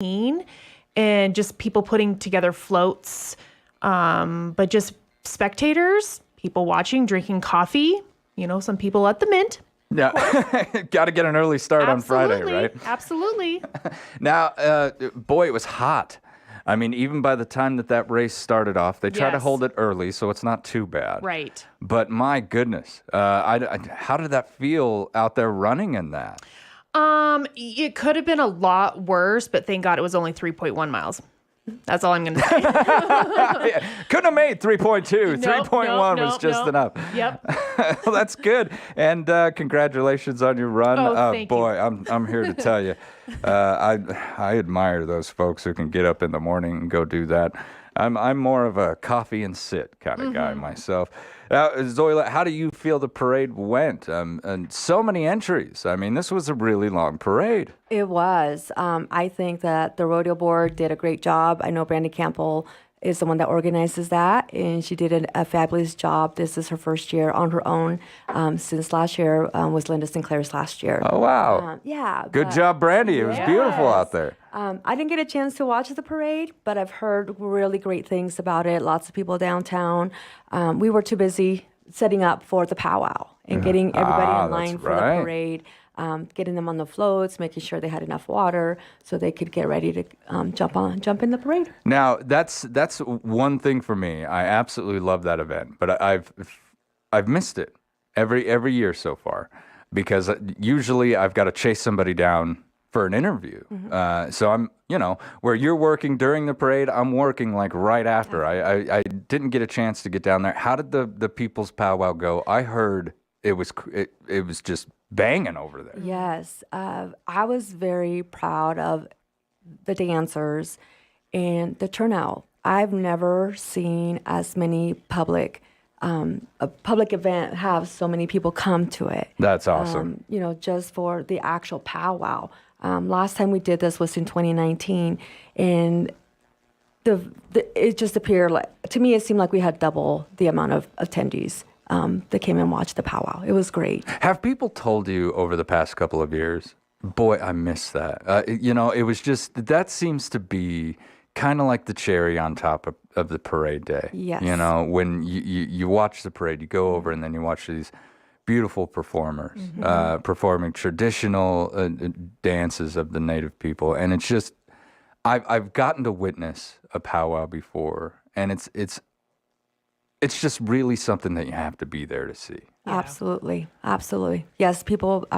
and just people putting together floats, but just spectators, people watching, drinking coffee, some people at the Mint. Yeah, got to get an early start on Friday, right? Absolutely. Now, boy, it was hot. I mean, even by the time that race started off, they try to hold it early, so it's not too bad. Right. But my goodness, how did that feel out there running in that? It could have been a lot worse, but thank God it was only 3.1 miles. That's all I'm going to say. Yeah, couldn't have made 3.2. 3.1 was just enough. Yep. Well, that's good. And congratulations on your run. Thank boy, you. I'm here to tell you, I admire those folks who can get up in the morning and go do that. I'm more of a coffee and sit kind of guy myself. Zoila, how do you feel the parade went? And so many entries. I mean, this was a really long parade. It was. I think that the rodeo board did a great job. I know Brandy Campbell is the one that organizes that, and she did a fabulous job. This is her first year on her own. Since last year was Linda Sinclair's last year. Oh, wow. Yeah. Good job, Brandy. It was beautiful out there. I didn't get a chance to watch the parade, but I've heard really great things about it. Lots of people downtown. We were too busy setting up for the powwow and getting everybody in line for the parade. Getting them on the floats, making sure they had enough water so they could get ready to jump in the parade. Now, that's one thing for me. I absolutely love that event, but I've missed it every year so far because usually I've got to chase somebody down for an interview. So I'm, where you're working during the parade, I'm working like right after. I didn't get a chance to get down there. How did the People's Powwow go? I heard it was just banging over there. Yes. I was very proud of the dancers and the turnout. I've never seen as many a public event have so many people come to it. That's awesome. Just for the actual powwow. Last time we did this was in 2019, and it just appeared to me, it seemed like we had double the amount of attendees that came and watched the powwow. It was great. Have people told you over the past couple of years, boy, I miss that? It was just, that seems to be kind of like the cherry on top of the parade day. Yes. When you watch the parade, you go over and then you watch these beautiful performers performing traditional dances of the Native people. And it's just, I've gotten to witness a powwow before, and it's just really something that you have to be there to see. Yeah. Absolutely. Yes, people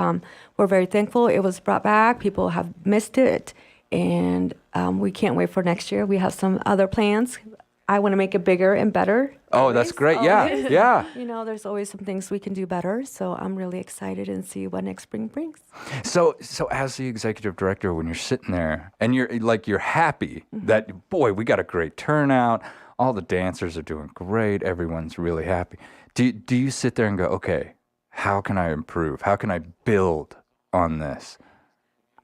were very thankful. It was brought back. People have missed it, and we can't wait for next year. We have some other plans. I want to make it bigger and better. Oh, that's great. Yeah. There's always some things we can do better. So I'm really excited and see what next spring brings. So as the executive director, when you're sitting there and you're happy that, boy, we got a great turnout. All the dancers are doing great. Everyone's really happy. Do you sit there and go, okay, how can I improve? How can I build on this?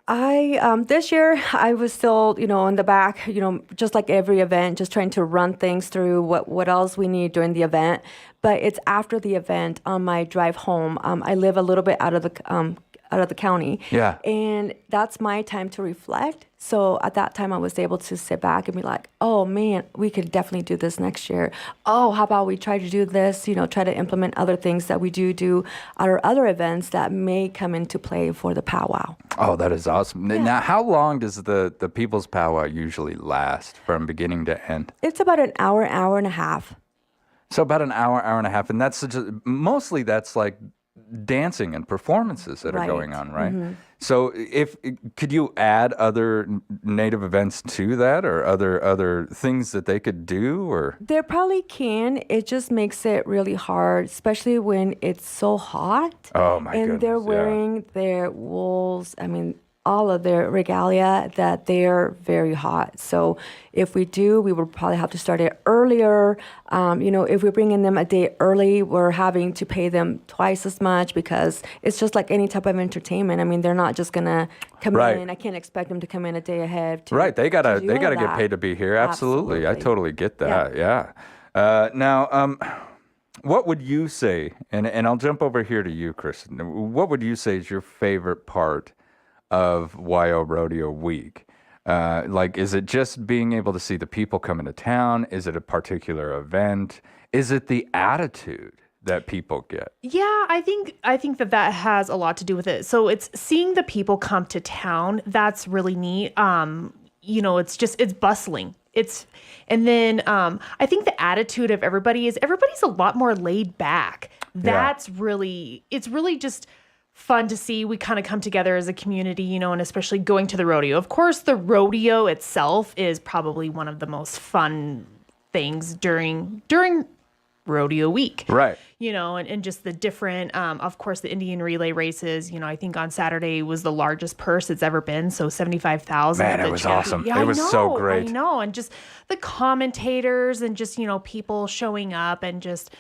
This year I was still, in the back, just like every event, just trying to run things through what else we need during the event. But it's after the event on my drive home. I live a little bit out of the county. Yeah. And that's my time to reflect. So at that time I was able to sit back and be like, oh man, we could definitely do this next year. Oh, how about we try to do this, try to implement other things that we do at our other events that may come into play for the powwow. Oh, that is awesome. Yeah. Now, how long does the People's Powwow usually last from beginning to end? It's about an hour and a half. So about an hour and a half. And that's mostly that's like dancing and performances that are going on, right? So could you add other Native events to that, or other things that they could do, or? There probably can. It just makes it really hard, especially when it's so hot. Oh my goodness. And they're wearing their wools. I mean, all of their regalia, that they're very hot. So if we do, we would probably have to start it earlier. If we're bringing them a day early, we're having to pay them twice as much, because it's just like any type of entertainment. I mean, they're not just gonna come in. I can't expect them to come in a day ahead. They gotta get paid to be here. Absolutely. I totally get that. Yeah. Now, what would you say? And I'll jump over here to you, Kristen. What would you say is your favorite part of WYO Rodeo Week? Like, is it just being able to see the people come into town? Is it a particular event? Is it the attitude that people get? Yeah, I think that has a lot to do with it. So it's seeing the people come to town. That's really neat. It's bustling. And then I think the attitude of everybody's a lot more laid back. It's really just fun to see. We kind of come together as a community, and especially going to the rodeo. Of course, the rodeo itself is probably one of the most fun things during rodeo week. Right. And just the different, of course, the Indian relay races, I think on Saturday was the largest purse it's ever been. So 75,000. Man, it was awesome. Yeah, it was so great. I know. And just the commentators and just, people showing up and just,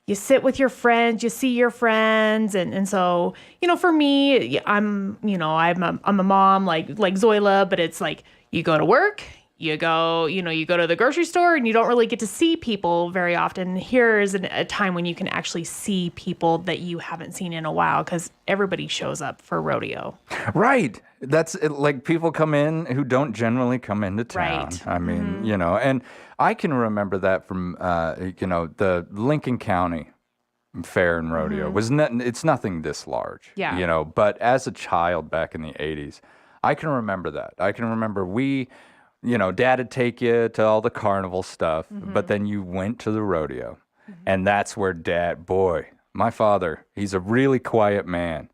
you sit with your friends, you see your friends. And so, for me, I'm a mom like Zoila, but it's like you go to work, you go to the grocery store, and you don't really get to see people very often. Here is a time when you can actually see people that you haven't seen in a while because everybody shows up for rodeo. Right. That's it, like people come in who don't generally come into town. Right. I mean, and I can remember that from, the Lincoln County Fair and Rodeo it's nothing this large, Yeah. But as a child back in the 80s, I can remember that. I can remember Dad would take you to all the carnival stuff, but then you went to the rodeo. And that's where my father, he's a really quiet man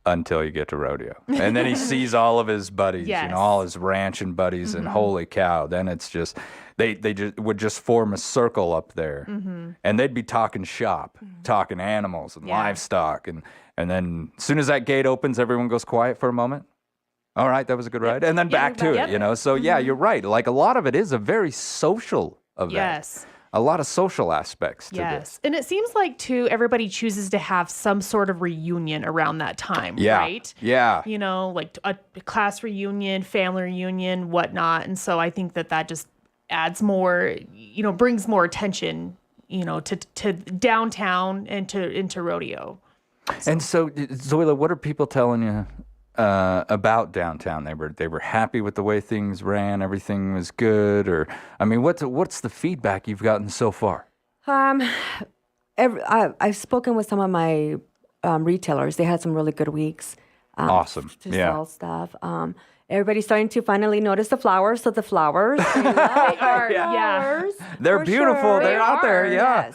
until you get to rodeo. And then he sees all of his buddies, Yes. all his ranching buddies, and holy cow, then it's just, they just would just form a circle up there. And they'd be talking shop, talking animals and livestock. And then as soon as that gate opens, everyone goes quiet for a moment. All right, that was a good ride. And then back to it, So, yeah, you're right. Like, a lot of it is a very social event. Yes. A lot of social aspects to this. And it seems like, too, everybody chooses to have some sort of reunion around that time, Yeah. right? Yeah. Like a class reunion, family reunion, whatnot. And so I think that just adds more, brings more attention, to downtown and into rodeo. And so, Zoila, what are people telling you about downtown? They were happy with the way things ran. Everything was good, or I mean, what's the feedback you've gotten so far? I've spoken with some of my retailers. They had some really good weeks. Awesome. To sell stuff. Everybody's starting to finally notice the flowers. So the flowers, they love are, flowers. They're for beautiful. sure. They're out there. Yeah. Yes.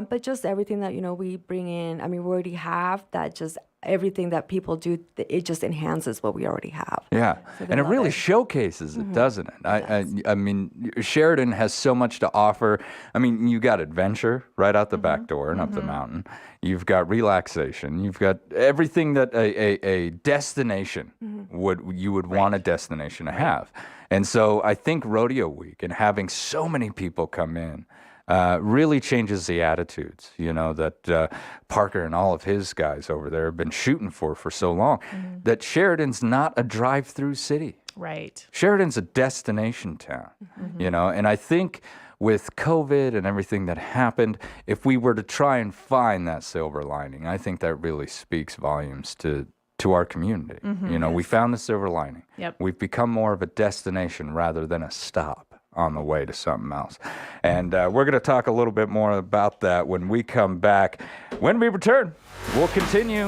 But just everything that, we bring in, I mean, we already have that, just everything that people do, it just enhances what we already have. Yeah. So they And it love really it. showcases it, doesn't it? I mean, Sheridan has so much to offer. I mean, you got adventure right out the back door and up the mountain. You've got relaxation. You've got everything that a destination would want a destination to have. And so I think Rodeo Week and having so many people come in really changes the attitudes, that Parker and all of his guys over there have been shooting for so long, that Sheridan's not a drive-through city. Right. Sheridan's a destination town, and I think with COVID and everything that happened, if we were to try and find that silver lining, I think that really speaks volumes to our community. We found the silver lining. Yep. We've become more of a destination rather than a stop on the way to something else. And we're going to talk a little bit more about that when we come back. When we return, we'll continue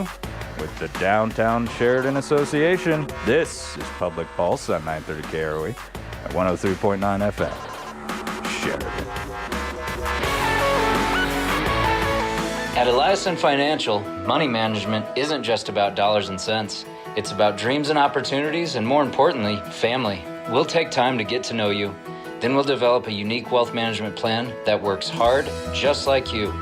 with the Downtown Sheridan Association. This is Public Pulse on 930 KROE at 103.9 FM. Sheridan. At Eliason Financial, money management isn't just about dollars and cents. It's about dreams and opportunities, and more importantly, family. We'll take time to get to know you. Then we'll develop a unique wealth management plan that works hard, just like you.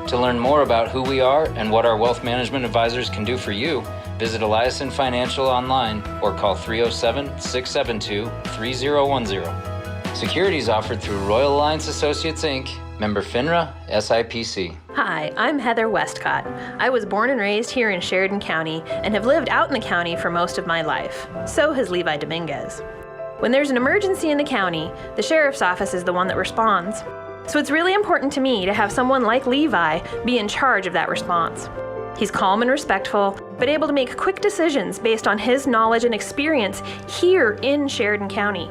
To learn more about who we are and what our wealth management advisors can do for you, visit Eliason Financial online or call 307-672-3010. Securities offered through Royal Alliance Associates, Inc., member FINRA, SIPC. Hi, I'm Heather Westcott. I was born and raised here in Sheridan County and have lived out in the county for most of my life. So has Levi Dominguez. When there's an emergency in the county, the sheriff's office is the one that responds. So it's really important to me to have someone like Levi be in charge of that response. He's calm and respectful, but able to make quick decisions based on his knowledge and experience here in Sheridan County.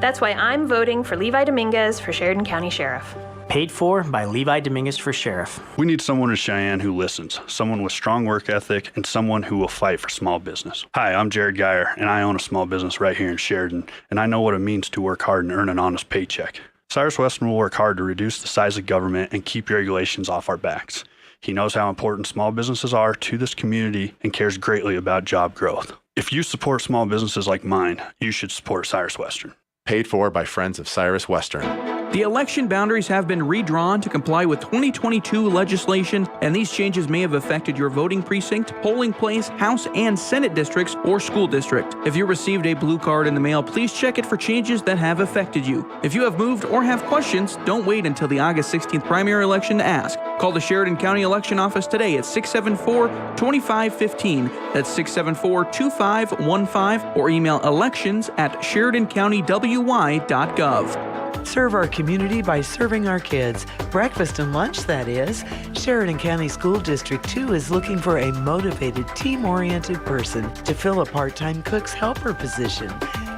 That's why I'm voting for Levi Dominguez for Sheridan County Sheriff. Paid for by Levi Dominguez for Sheriff. We need someone in Cheyenne who listens, someone with strong work ethic, and someone who will fight for small business. Hi, I'm Jared Geyer, and I own a small business right here in Sheridan, and I know what it means to work hard and earn an honest paycheck. Cyrus Western will work hard to reduce the size of government and keep regulations off our backs. He knows how important small businesses are to this community and cares greatly about job growth. If you support small businesses like mine, you should support Cyrus Western. Paid for by Friends of Cyrus Western. The election boundaries have been redrawn to comply with 2022 legislation, and these changes may have affected your voting precinct, polling place, House and Senate districts, or school district. If you received a blue card in the mail, please check it for changes that have affected you. If you have moved or have questions, don't wait until the August 16th primary election to ask. Call the Sheridan County Election Office today at 674-2515. That's 674-2515, or email elections@SheridanCountyWY.gov. Serve our community by serving our kids. Breakfast and lunch, that is. Sheridan County School District 2 is looking for a motivated, team-oriented person to fill a part-time cook's helper position.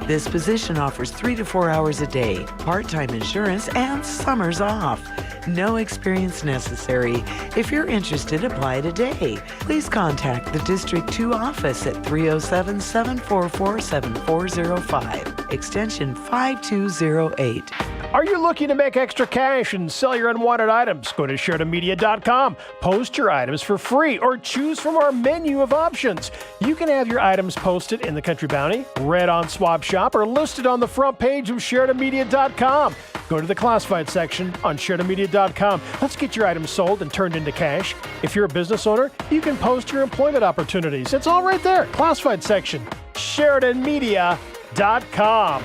This position offers 3 to 4 hours a day, part-time insurance, and summers off. No experience necessary. If you're interested, apply today. Please contact the District 2 office at 307-744-7405, extension 5208. Are you looking to make extra cash and sell your unwanted items? Go to SheridanMedia.com. Post your items for free or choose from our menu of options. You can have your items posted in the Country Bounty, read on Swap Shop, or listed on the front page of SheridanMedia.com. Go to the classified section on SheridanMedia.com. Let's get your items sold and turned into cash. If you're a business owner, you can post your employment opportunities. It's all right there. Classified section, SheridanMedia.com.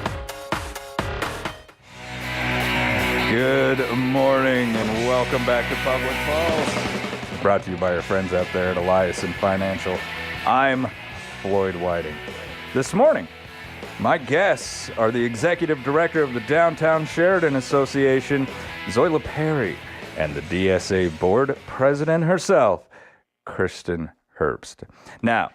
Good morning and welcome back to Public Pulse. Brought to you by our friends out there at Eliason Financial. I'm Floyd Whiting. This morning, my guests are the Executive Director of the Downtown Sheridan Association, Zoila Perry, and the DSA Board President herself, Kristen Herbst. Now,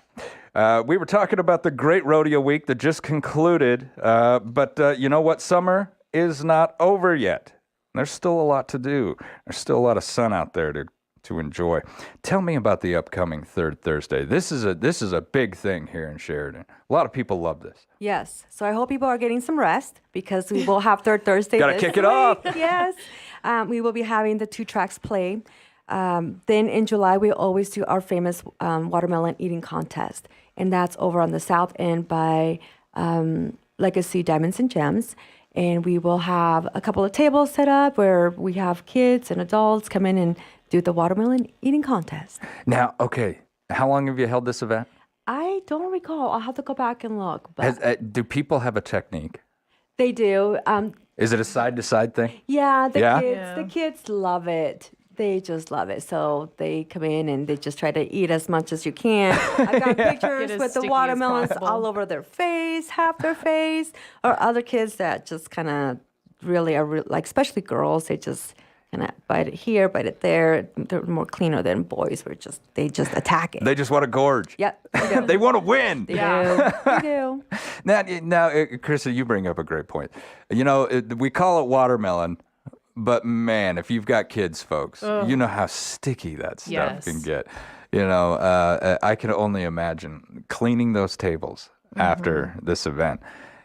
we were talking about the Great Rodeo Week that just concluded, but you know what? Summer is not over yet. There's still a lot to do. There's still a lot of sun out there to enjoy. Tell me about the upcoming Third Thursday. This is a big thing here in Sheridan. A lot of people love this. Yes. So I hope people are getting some rest because we will have Third Thursday. Gotta kick it off. Yes. We will be having the 2 tracks play. Then in July, we always do our famous watermelon eating contest. And that's over on the south end by Legacy Diamonds and Gems. And we will have a couple of tables set up where we have kids and adults come in and do the watermelon eating contest. Now, okay, how long have you held this event? I don't recall. I'll have to go back and look. But Do people have a technique? they do. Is it a side-to-side thing? Yeah, Yeah? the kids love it. They just love it. So they come in and they just try to eat as much as you can. I've got pictures Get as with the sticky as watermelons possible. all over their face, half their face, or other kids that just kind of really are like, especially girls, they just kind of bite it here, bite it there. They're more cleaner than boys. They just attack it. They just want to gorge. Yep. They want to win. They do. They do. Now, Krista, you bring up a great point. You know, we call it watermelon, but man, if you've got kids, folks, you know how sticky that stuff Yes. can get. You know, I can only imagine cleaning those tables after this event.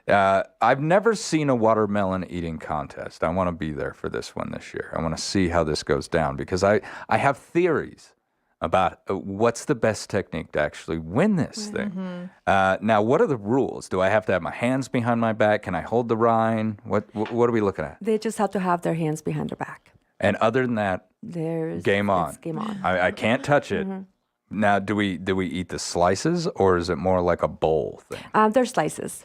I've never seen a watermelon eating contest. I want to be there for this one this year. I want to see how this goes down because I have theories about what's the best technique to actually win this thing. Now, what are the rules? Do I have to have my hands behind my back? Can I hold the rind? What are we looking at? They just have to have their hands behind their back. And other than that, game on. It's game on. I can't touch it. Now, do we eat the slices or is it more like a bowl thing? They're slices.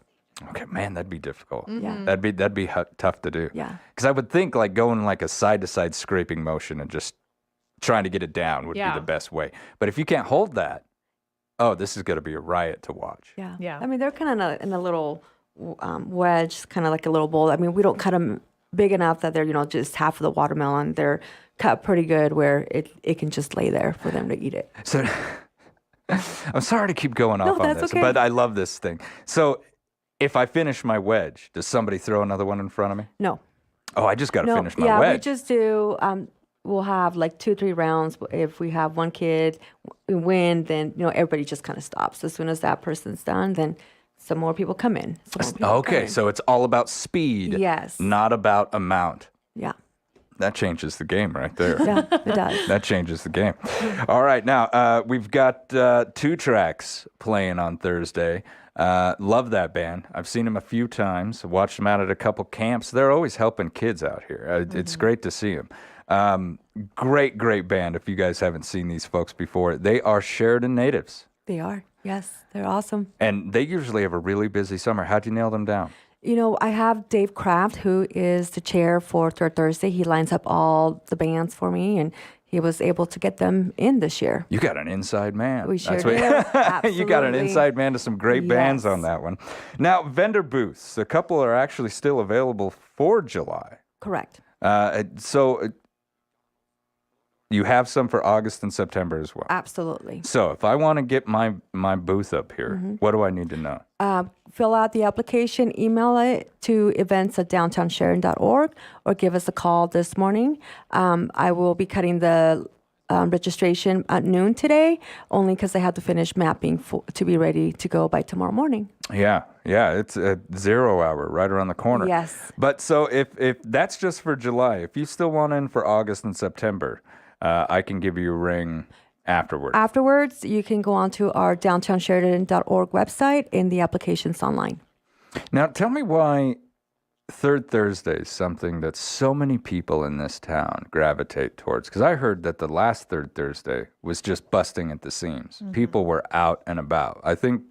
Okay, man, that'd be difficult. Yeah. That'd be tough to do. Yeah. Because I would think like going like a side to side scraping motion and just trying to get it down would be the best way. But if you can't hold that, this is going to be a riot to watch. Yeah. Yeah. I mean, they're kind of in a little wedge, kind of like a little bowl. I mean, we don't cut them big enough that they're, just half of the watermelon. They're cut pretty good where it can just lay there for them to eat it. So I'm sorry to keep going off on that's this, okay. but I love this thing. So if I finish my wedge, does somebody throw another one in front of me? No. Oh, I just got to No, finish my yeah, wedge. we just do. We'll have like 2-3 rounds. If we have one kid win, then everybody just kind of stops. As soon as that person's done, then some more people come in. Some more people come Okay, in. so it's all about speed. Yes. Not about amount. Yeah, That changes the game right there. yeah, it does. That changes the game. All right, now we've got 2 tracks playing on Thursday. Love that band. I've seen them a few times. Watched them out at a couple camps. They're always helping kids out here. It's great to see them. Great band. If you guys haven't seen these folks before, they are Sheridan natives, They are. Yes, they're awesome. and they usually have a really busy summer. How'd you nail them down? I have Dave Kraft, who is the chair for Third Thursday. He lines up all the bands for me, and he was able to get them in this year. You got an inside man. We sure That's do. You got an Absolutely. inside man to some great bands Yes. on that one. Now, vendor booths. A couple are actually still available for July. Correct. So you have some for August and September as well. Absolutely. So if I want to get my booth up here, Mm-hmm. what do I need to know? Fill out the application, email it to events@downtownsharon.org, or give us a call this morning. I will be cutting the registration at noon today, only because I have to finish mapping to be ready to go by tomorrow morning. Yeah, it's a 0 hour right around the corner. Yes. But so if that's just for July, if you still want in for August and September, I can give you a ring afterwards. Afterwards, you can go onto our downtownsheridan.org website and the application's online. Now, tell me why Third Thursday is something that so many people in this town gravitate towards. Because I heard that the last Third Thursday was just busting at the seams. People were out and about. I think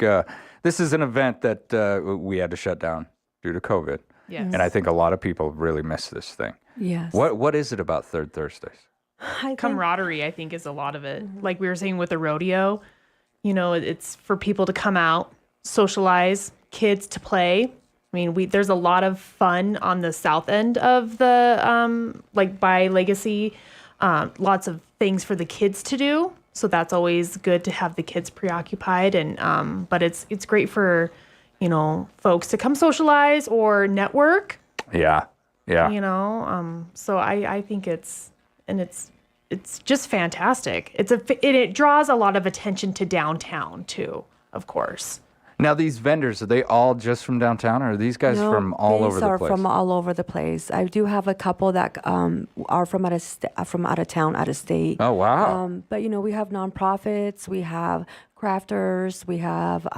this is an event that we had to shut down due to COVID. Yes. And I think a lot of people really miss this thing. Yes. What is it about Third Thursdays? Camaraderie, I think, is a lot of it. Like we were saying with the rodeo, it's for people to come out, socialize, kids to play. I mean, there's a lot of fun on the south end of the like by Legacy. Lots of things for the kids to do. So that's always good to have the kids preoccupied. And but it's great for folks to come socialize or network. Yeah. So I think it's just fantastic. It draws a lot of attention to downtown too, of course. Now, these vendors, are they all just from downtown, or are these guys from all over the place? These are from all over the place. I do have a couple that are from out of town, out of state. Oh, wow. But we have nonprofits, we have crafters, we have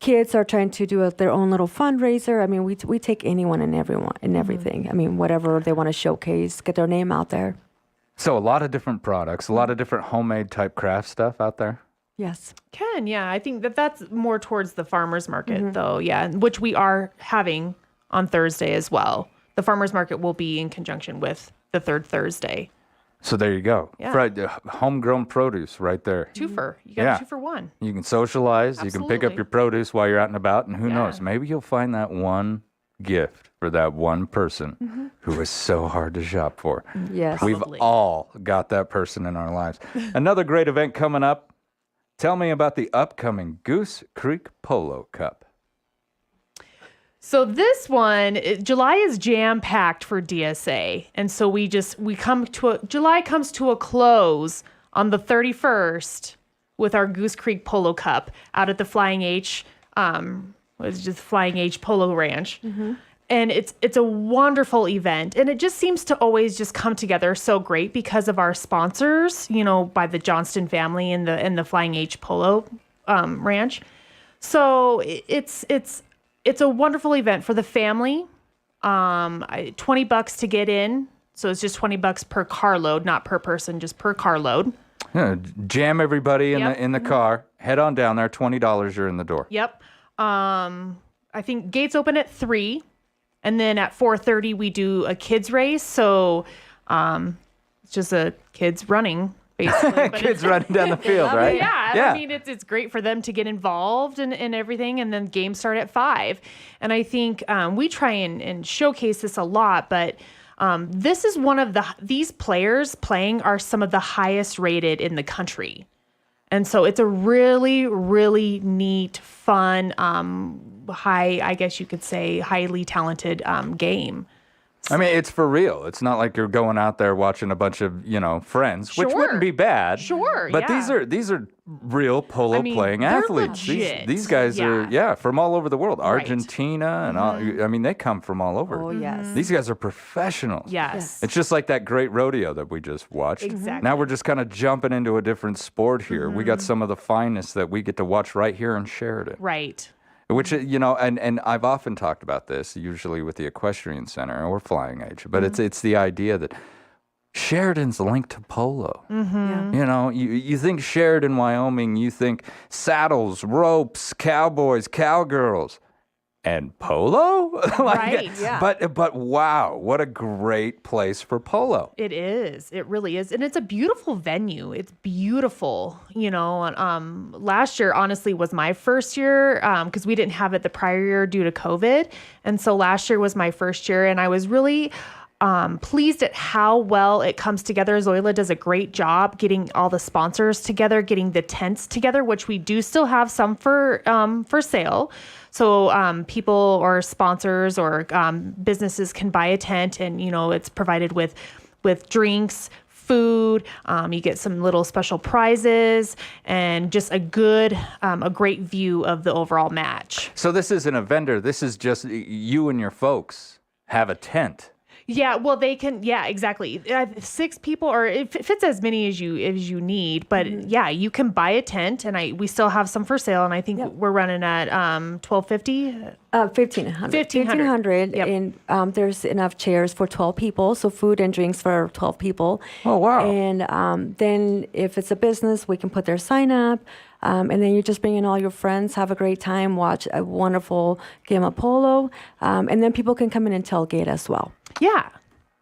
kids are trying to do their own little fundraiser. I mean, we take anyone and everyone and everything. I mean, whatever they want to showcase, get their name out there. So a lot of different products, a lot of different homemade type craft stuff out there. Yes. Yeah. I think that's more towards the farmers market, though. Yeah, which we are having on Thursday as well. The farmers market will be in conjunction with the Third Thursday. So there you go. Yeah. Homegrown produce right there. Twofer. You got a 2 for 1. You can socialize. You can pick up Absolutely. your produce while you're out and about. And who Yeah. knows? Maybe you'll find that one gift for that one person who is so hard to shop for. Yes. We've Probably. all got that person in our lives. Another great event coming up. Tell me about the upcoming Goose Creek Polo Cup. So this one, July is jam packed for DSA, and so July comes to a close on the 31st with our Goose Creek Polo Cup out at the Flying H, Flying H Polo Ranch, and it's a wonderful event, and it just seems to always just come together so great because of our sponsors, by the Johnston family and the Flying H Polo Ranch. So it's a wonderful event for the family. $20 to get in. So it's just $20 per carload, not per person, just per carload. Yeah, jam everybody in Yep. the in the car. Head on down there. $20, you're in the door. Yep. I think gates open at 3, and then at 4:30 we do a kids race. So it's just a kids running. Basically, but Kids running down the field, right? Yeah, I mean, it's great for them to get involved and everything, and then games start at 5. And I think we try and showcase this a lot, but this is these players playing are some of the highest rated in the country. And so it's a really, really neat, fun, I guess you could say, highly talented game. I mean, it's for real. It's not like you're going out there watching a bunch of, friends, which Sure. wouldn't be bad. Sure, But yeah. these are real polo playing they're athletes. legit. These guys are from all over the world. Right. Argentina and all. I mean, they come from all over. Oh, yes. These guys are professionals. Yes. It's just like that great rodeo that we just watched. Exactly. Now we're just kind of jumping into a different sport here. We got some of the finest that we get to watch right here in Sheridan. Right. Which, and I've often talked about this, usually with the Equestrian Center or Flying Age, but it's the idea that Sheridan's linked to polo. Yeah. You think Sheridan, Wyoming, you think saddles, ropes, cowboys, cowgirls, and polo? Right, yeah. But wow, what a great place for polo. It is. It really is. And it's a beautiful venue. It's beautiful. Last year, honestly, was my first year because we didn't have it the prior year due to COVID. And so last year was my first year. And I was really pleased at how well it comes together. Zoila does a great job getting all the sponsors together, getting the tents together, which we do still have some for sale. So people or sponsors or businesses can buy a tent, and it's provided with drinks, food. You get some little special prizes, and just a great view of the overall match. So this isn't a vendor. This is just you and your folks have a tent. Yeah, well, they can. Yeah, exactly. 6 people, or if it fits as many as you need. But yeah, you can buy a tent, and we still have some for sale. And I think we're running at $1,250. 1,500. 1,500. Yep. And there's enough chairs for 12 people, so food and drinks for 12 people. Oh, wow. And then if it's a business, we can put their sign up. And then you just bring in all your friends, have a great time, watch a wonderful game of polo. And then people can come in and tailgate as well. Yeah.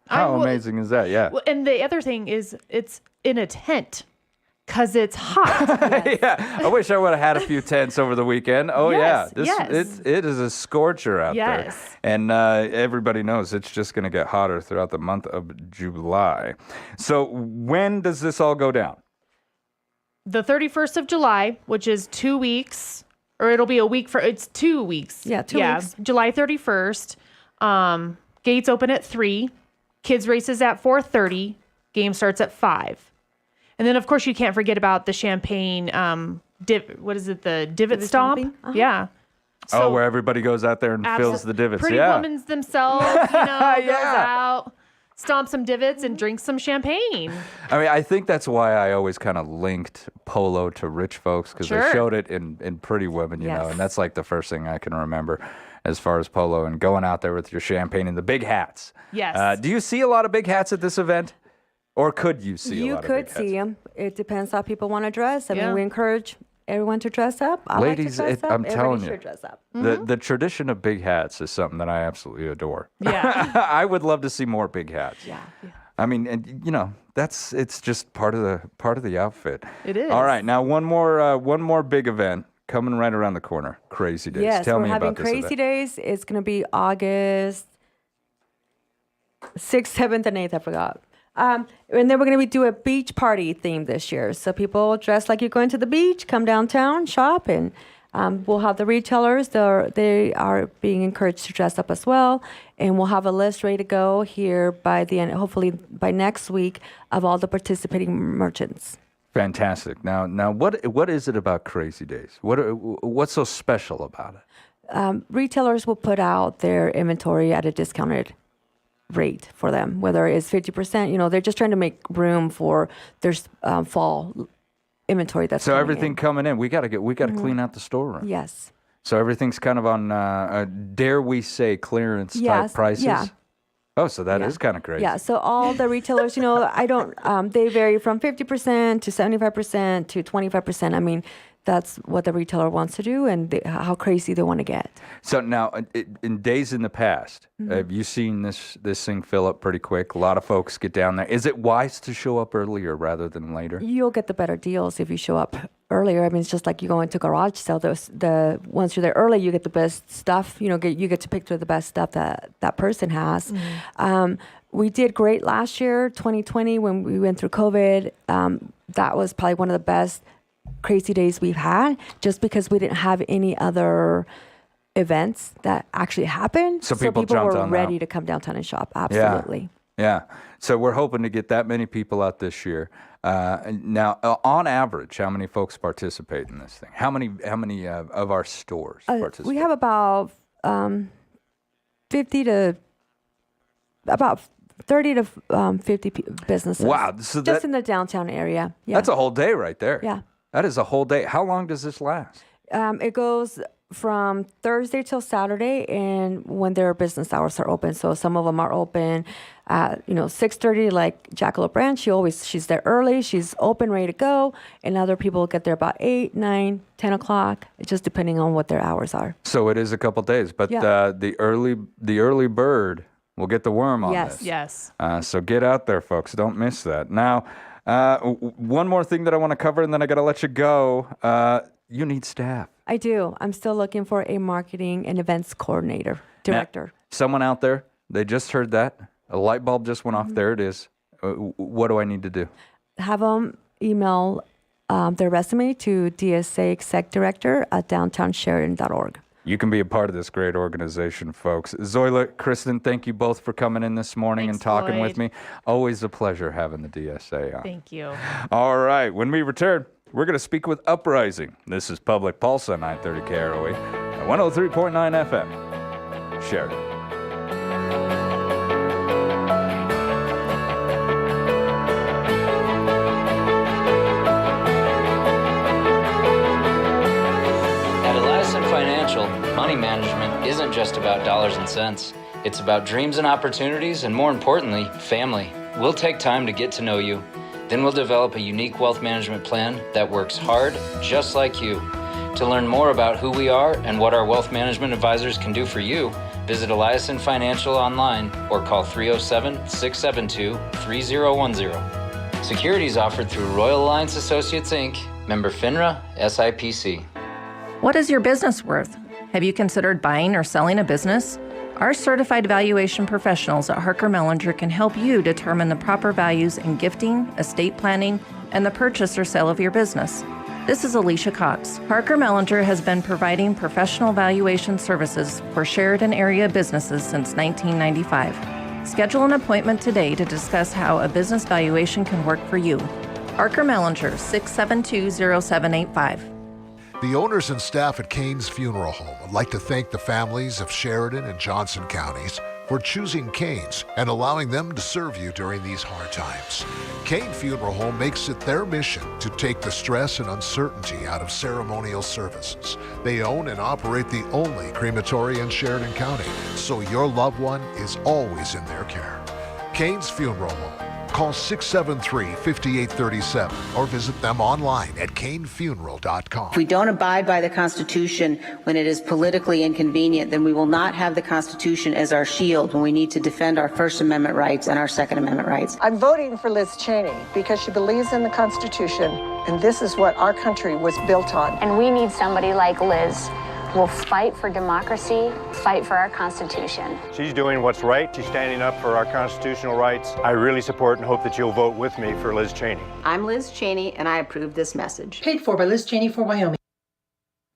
How amazing is that? Yeah. Well, and the other thing is it's in a tent because it's hot. Yeah. I wish I would have had a few tents over the weekend. Oh, Yes, yeah. yes. It is a scorcher out there. Yes. And everybody knows it's just going to get hotter throughout the month of July. So when does this all go down? The 31st of July, which is 2 weeks, or it'll be a week it's 2 weeks. Yeah, 2 weeks. July 31st. Gates open at 3. Kids races at 4:30. Game starts at 5. And then, of course, you can't forget about the champagne, what is it, the divot stomp? stomping? Uh-huh. Yeah. Where everybody goes out there and fills the divots. Pretty yeah. women's themselves, goes out, stomp some divots and drink some champagne. I mean, I think that's why I always kind of linked polo to rich folks, because they Sure. showed it in Pretty Women, you know, Yes. and that's like the first thing I can remember as far as polo and going out there with your champagne and the big hats. Yes. Do you see a lot of big hats at this event? Or could you see a You lot could of big see them. It depends how people want to dress. I Yeah. mean, we encourage everyone to dress up. I Ladies, like to dress up. I'm Everybody telling you. should dress up. The tradition of big hats is something that I absolutely adore. Yeah. I would love to see more big hats. Yeah. I mean, and it's just part of the outfit. It is. All right, now one more big event coming right around the corner. Crazy Days. Yes, Tell we're me having about this Crazy event. Days. It's going to be August 6th, 7th, and 8th. I forgot. And then we're going to do a beach party theme this year. So people dress like you're going to the beach, come downtown, shop, and we'll have the retailers. They are being encouraged to dress up as well. And we'll have a list ready to go here by the end, hopefully by next week, of all the participating merchants. Fantastic. Now, what is it about Crazy Days? What's so special about it? Retailers will put out their inventory at a discounted rate for them, whether it's 50%. They're just trying to make room for their fall inventory that's So coming everything in. coming in, we got to clean out the storeroom. Yes. So everything's kind of on, dare we say, clearance type Yes, prices. yeah. Oh, so that is kind of crazy. Yeah, so all the retailers, they vary from 50% to 75% to 25%. I mean, that's what the retailer wants to do and how crazy they want to get. So now, in days in the past, have you seen this thing fill up pretty quick? A lot of folks get down there. Is it wise to show up earlier rather than later? You'll get the better deals if you show up earlier. I mean, it's just like you go into garage sale. Once you're there early, you get the best stuff. You get to pick through the best stuff that person has. We did great last year, 2020, when we went through COVID. That was probably one of the best crazy days we've had, just because we didn't have any other events that actually happened. So people jumped were on ready that. to come downtown and shop. Absolutely. Yeah. So we're hoping to get that many people out this year. Now, on average, how many folks participate in this thing? How many of our stores participate? We have about 50 to about 30 to 50 businesses. Wow. So just in the downtown area. Yeah. That's a whole day right there. Yeah. That is a whole day. How long does this last? It goes from Thursday till Saturday, and when their business hours are open. So some of them are open at 6:30, like Jackalope Branch. She's there early. She's open, ready to go. And other people get there about 8, 9, 10 o'clock. It's just depending on what their hours are. So it is a couple days, but Yeah. the early bird will get the worm on Yes. this. Yes. So get out there, folks. Don't miss that. Now, one more thing that I want to cover, and then I got to let you go. You need staff. I do. I'm still looking for a marketing and events coordinator, director. Now, someone out there, they just heard that. A light bulb just went off. There it is. What do I need to do? Have them email their resume to dsaexecdirector@downtownsheridan.org. You can be a part of this great organization, folks. Zoila, Kristen, thank you both for coming in this morning Thanks, and talking with Floyd. me. Always a pleasure having the DSA on. Thank you. All right, when we return, we're going to speak with Uprising. This is Public Pulse on 930 KROE at 103.9 FM. Sheridan. At Eliason Financial, money management isn't just about dollars and cents. It's about dreams and opportunities, and more importantly, family. We'll take time to get to know you. Then we'll develop a unique wealth management plan that works hard, just like you. To learn more about who we are and what our wealth management advisors can do for you, visit Eliason Financial online or call 307-672-3010. Securities offered through Royal Alliance Associates, Inc., member FINRA, SIPC. What is your business worth? Have you considered buying or selling a business? Our certified valuation professionals at Harker Mellinger can help you determine the proper values in gifting, estate planning, and the purchase or sale of your business. This is Alicia Cox. Harker Mellinger has been providing professional valuation services for Sheridan area businesses since 1995. Schedule an appointment today to discuss how a business valuation can work for you. Harker Mellinger, 672-0785. The owners and staff at Kane's Funeral Home would like to thank the families of Sheridan and Johnson counties for choosing Kane's and allowing them to serve you during these hard times. Kane Funeral Home makes it their mission to take the stress and uncertainty out of ceremonial services. They own and operate the only crematory in Sheridan County, so your loved one is always in their care. Kane's Funeral Home. Call 673-5837 or visit them online at canefuneral.com. If we don't abide by the Constitution when it is politically inconvenient, then we will not have the Constitution as our shield when we need to defend our First Amendment rights and our Second Amendment rights. I'm voting for Liz Cheney because she believes in the Constitution, and this is what our country was built on. And we need somebody like Liz who will fight for democracy, fight for our Constitution. She's doing what's right. She's standing up for our constitutional rights. I really support and hope that you'll vote with me for Liz Cheney. I'm Liz Cheney, and I approve this message. Paid for by Liz Cheney for Wyoming.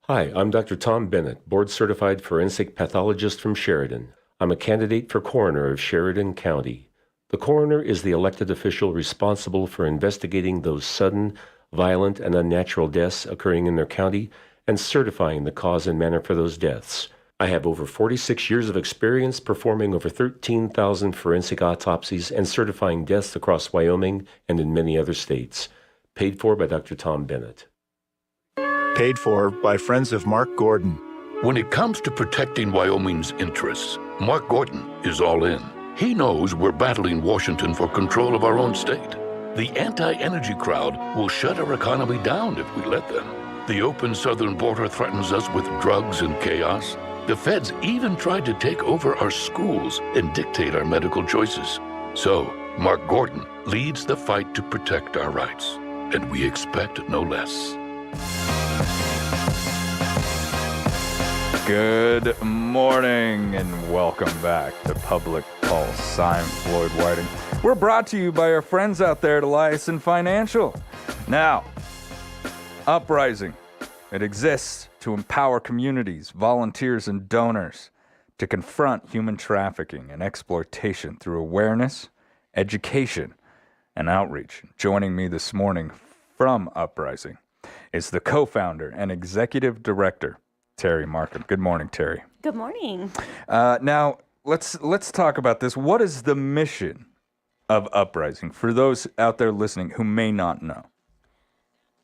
Hi, I'm Dr. Tom Bennett, board-certified forensic pathologist from Sheridan. I'm a candidate for coroner of Sheridan County. The coroner is the elected official responsible for investigating those sudden, violent, and unnatural deaths occurring in their county and certifying the cause and manner for those deaths. I have over 46 years of experience performing over 13,000 forensic autopsies and certifying deaths across Wyoming and in many other states. Paid for by Dr. Tom Bennett. Paid for by friends of Mark Gordon. When it comes to protecting Wyoming's interests, Mark Gordon is all in. He knows we're battling Washington for control of our own state. The anti-energy crowd will shut our economy down if we let them. The open southern border threatens us with drugs and chaos. The feds even tried to take over our schools and dictate our medical choices. So, Mark Gordon leads the fight to protect our rights, and we expect no less. Good morning and welcome back to Public Pulse. I'm Floyd Whiting. We're brought to you by our friends out there at Eliason Financial. Now, Uprising. It exists to empower communities, volunteers, and donors to confront human trafficking and exploitation through awareness, education, and outreach. Joining me this morning from Uprising is the co-founder and executive director, Terry Markham. Good morning, Terry. Good morning. Now, let's talk about this. What is the mission of Uprising for those out there listening who may not know?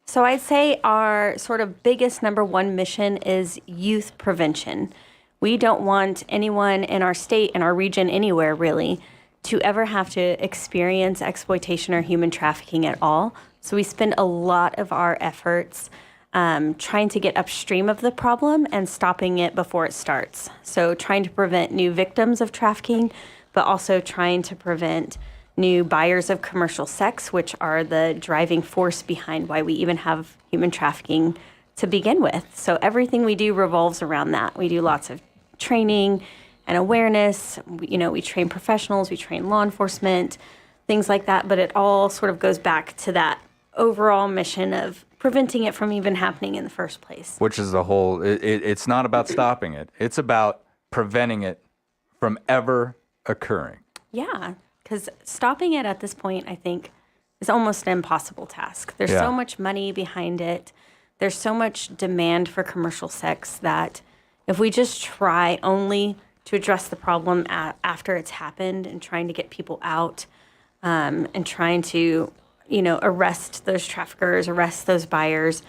So I'd say our sort of biggest number one mission is youth prevention. We don't want anyone in our state, in our region, anywhere really, to ever have to experience exploitation or human trafficking at all. So we spend a lot of our efforts trying to get upstream of the problem and stopping it before it starts. So trying to prevent new victims of trafficking, but also trying to prevent new buyers of commercial sex, which are the driving force behind why we even have human trafficking to begin with. So everything we do revolves around that. We do lots of training and awareness. We train professionals, we train law enforcement, things like that. But it all sort of goes back to that overall mission of preventing it from even happening in the first place. Which is the whole, it's not about stopping it. It's about preventing it from ever occurring. Yeah. Because stopping it at this point, I think, is almost an impossible task. There's Yeah. so much money behind it. There's so much demand for commercial sex that if we just try only to address the problem after it's happened and trying to get people out and trying to, arrest those traffickers, arrest those buyers,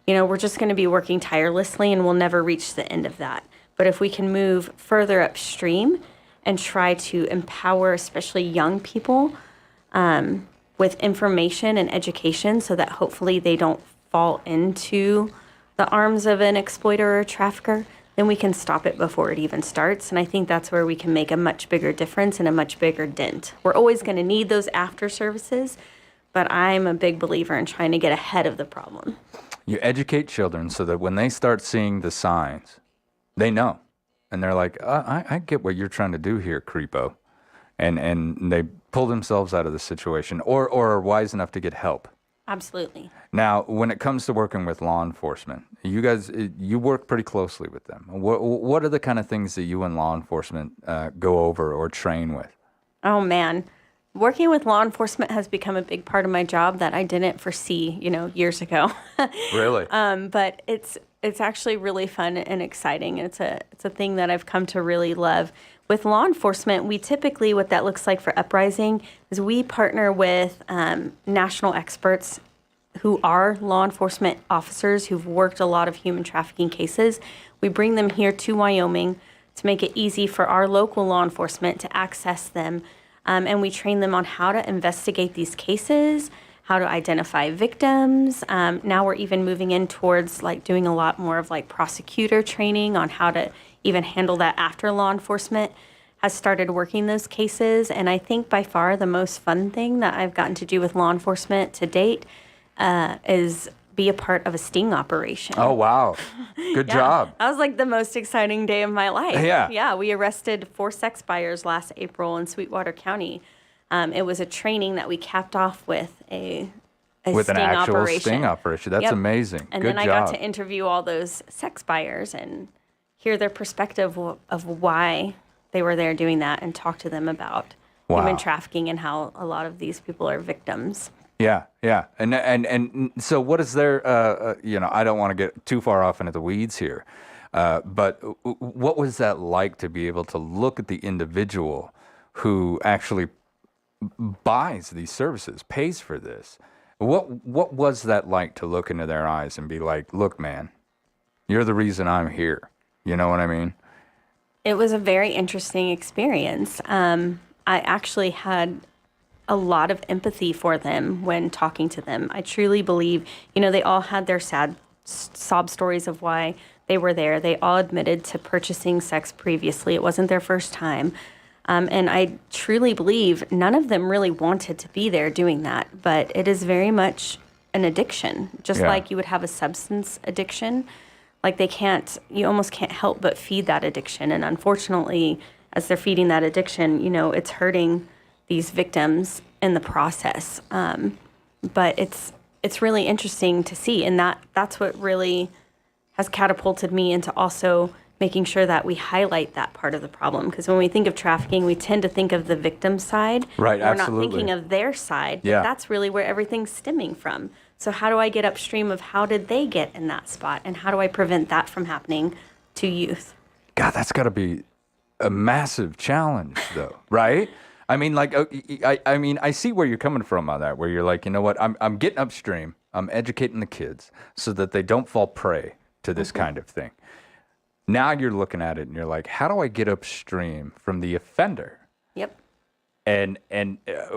we're just going to be working tirelessly and we'll never reach the end of that. But if we can move further upstream and try to empower especially young people with information and education so that hopefully they don't fall into the arms of an exploiter or a trafficker, then we can stop it before it even starts. And I think that's where we can make a much bigger difference and a much bigger dent. We're always going to need those after services, but I'm a big believer in trying to get ahead of the problem. You educate children so that when they start seeing the signs, they know. And they're like, I get what you're trying to do here, creepo. And they pull themselves out of the situation or are wise enough to get help. Absolutely. Now, when it comes to working with law enforcement, you work pretty closely with them. What are the kind of things that you and law enforcement go over or train with? Oh, man. Working with law enforcement has become a big part of my job that I didn't foresee, years ago. Really? But it's actually really fun and exciting. It's a thing that I've come to really love. With law enforcement, we typically, what that looks like for Uprising is we partner with national experts who are law enforcement officers who've worked a lot of human trafficking cases. We bring them here to Wyoming to make it easy for our local law enforcement to access them. And we train them on how to investigate these cases, how to identify victims. Now we're even moving in towards doing a lot more of prosecutor training on how to even handle that after law enforcement has started working those cases. And I think by far the most fun thing that I've gotten to do with law enforcement to date is be a part of a sting operation. Oh, wow. Good job. That was the most exciting day of my life. Yeah. Yeah, we arrested 4 sex buyers last April in Sweetwater County. It was a training that we capped off with a with sting an actual operation. sting operation. That's Yep. amazing. And Good then I job. got to interview all those sex buyers and hear their perspective of why they were there doing that and talk to them about Wow. human trafficking and how a lot of these people are victims. Yeah. And so what is there, I don't want to get too far off into the weeds here, but what was that like to be able to look at the individual who actually buys these services, pays for this? What was that like to look into their eyes and be like, look, man, you're the reason I'm here. You know what I mean? It was a very interesting experience. I actually had a lot of empathy for them when talking to them. I truly believe, they all had their sad sob stories of why they were there. They all admitted to purchasing sex previously. It wasn't their first time. And I truly believe none of them really wanted to be there doing that, but it is very much an addiction, just like you would have a substance addiction. You almost can't help but feed that addiction. And unfortunately, as they're feeding that addiction, it's hurting these victims in the process. But it's it's really interesting to see. And that's what really has catapulted me into also making sure that we highlight that part of the problem. Because when we think of trafficking, we tend to think of the victim side. Right, We're absolutely. not thinking of their side. Yeah. But that's really where everything's stemming from. So how do I get upstream of how did they get in that spot? And how do I prevent that from happening to youth? God, that's got to be a massive challenge, though, right? I mean, like, I see where you're coming from on that, where you're like, you know what, I'm getting upstream, I'm educating the kids so that they don't fall prey to this kind of thing. Now you're looking at it and you're like, how do I get upstream from the offender? Yep. And